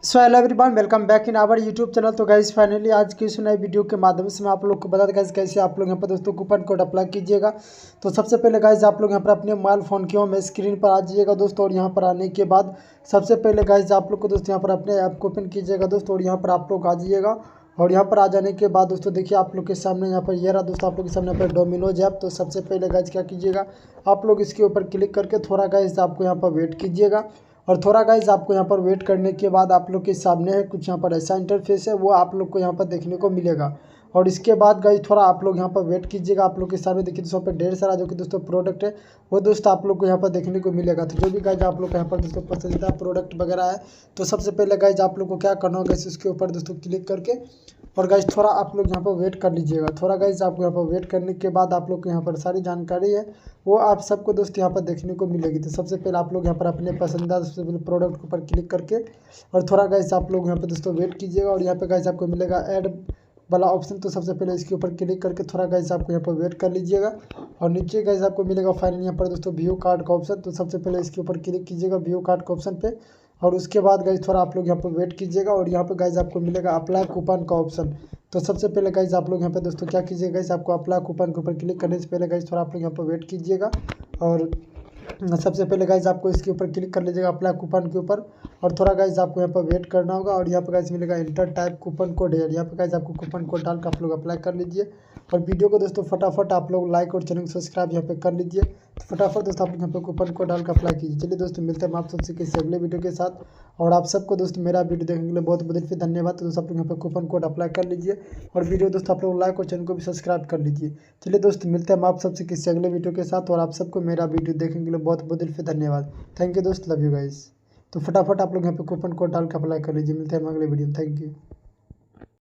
So hello everyone, welcome back in our YouTube channel. तो guys finally आज की इस नई वीडियो के माध्यम से मैं आप लोग को बता दें कैसे आप लोग यहाँ पर दोस्तों कूपन कोड अप्लाई कीजिएगा। तो सबसे पहले गाइस आप लोग यहाँ पर अपने मोबाइल फ़ोन की होम स्क्रीन पर आ जाइएगा दोस्तों। और यहाँ पर आने के बाद सबसे पहले गाइस आप लोग को दोस्तों यहाँ पर अपने ऐप को ओपन कीजिएगा दोस्तों। और यहाँ पर आप लोग आ जाइएगा। और यहाँ पर आ जाने के बाद दोस्तों देखिए आप लोग के सामने यहाँ पर ये रहा दोस्तों, आप लोग के सामने यहाँ पर डोमिनोज ऐप। तो सबसे पहले गाइस क्या कीजिएगा, आप लोग इसके ऊपर क्लिक करके थोड़ा गाइस आपको यहाँ पर वेट कीजिएगा। और थोड़ा गाइस आपको यहाँ पर वेट करने के बाद आप लोग के सामने है कुछ यहाँ पर ऐसा इंटरफेस है, वो आप लोग को यहाँ पर देखने को मिलेगा। और इसके बाद गाइस थोड़ा आप लोग यहाँ पर वेट कीजिएगा। आप लोग के सामने देखिए दोस्तों पे ढेर सारा जो कि दोस्तों प्रोडक्ट है वो दोस्तों आप लोग को यहाँ पर देखने को मिलेगा। तो जो भी गाइस आप लोग को यहाँ पर दोस्तों पसंदीदा प्रोडक्ट वगैरह है, तो सबसे पहले गाइस आप लोग को क्या करना होगा, इसके ऊपर दोस्तों क्लिक करके और गाइस थोड़ा आप लोग यहाँ पर वेट कर लीजिएगा। थोड़ा गाइस आपको यहाँ पर वेट करने के बाद आप लोग को यहाँ पर सारी जानकारी है वो आप सबको दोस्त यहाँ पर देखने को मिलेगी। तो सबसे पहले आप लोग यहाँ पर अपने पसंदीदा सबसे पहले प्रोडक्ट के ऊपर क्लिक करके और थोड़ा गाइस आप लोग यहाँ पर दोस्तों वेट कीजिएगा। और यहाँ पे गाइस आपको मिलेगा ऐड वाला ऑप्शन। तो सबसे पहले इसके ऊपर क्लिक करके थोड़ा गाइस आपको यहाँ पर वेट कर लीजिएगा। और नीचे गाइस आपको मिलेगा फाइनल यहाँ पर दोस्तों व्यू कार्ड का ऑप्शन। तो सबसे पहले इसके ऊपर क्लिक कीजिएगा व्यू कार्ड के ऑप्शन पे। और उसके बाद गाइस थोड़ा आप लोग यहाँ पर वेट कीजिएगा। और यहाँ पे गाइस आपको मिलेगा अप्लाई कूपन का ऑप्शन। तो सबसे पहले गाइस आप लोग यहाँ पे दोस्तों क्या कीजिएगा, गाइस आपको अप्लाई कूपन के ऊपर क्लिक करने से पहले गाइस थोड़ा आप लोग यहाँ पर वेट कीजिएगा। और सबसे पहले गाइस आपको इसके ऊपर क्लिक कर लीजिएगा अप्लाई कूपन के ऊपर। और थोड़ा गाइस आपको यहाँ पर वेट करना होगा। और यहाँ पर गाइस मिलेगा इंटर टाइप कूपन कोड है, यहाँ पे गाइस आपको कूपन कोड डाल कर आप लोग अप्लाई कर लीजिए। और वीडियो को दोस्तों फटाफट आप लोग लाइक और चैनल को सब्सक्राइब यहाँ पे कर लीजिए। तो फटाफट दोस्तों आप लोग यहाँ पे कूपन कोड डाल कर अप्लाई कीजिए। चलिए दोस्तों मिलते हैं हम आप सबसे किसी अगले वीडियो के साथ। और आप सबको दोस्तों मेरा वीडियो देखने के लिए बहुत बहुत दिल से धन्यवाद। तो दोस्तों आप लोग यहाँ पे कूपन कोड अप्लाई कर लीजिए और वीडियो दोस्तों आप लोग लाइक और चैनल को भी सब्सक्राइब कर लीजिए। चलिए दोस्तों मिलते हैं हम आप सबसे किसी अगले वीडियो के साथ। और आप सबको मेरा वीडियो देखने के लिए बहुत बहुत दिल से धन्यवाद। थैंक यू दोस्त, लव यू गाइस। तो फटाफट आप लोग यहाँ पे कूपन कोड डाल कर अप्लाई कर लीजिए। मिलते हैं हम अगले वीडियो में। Thank you.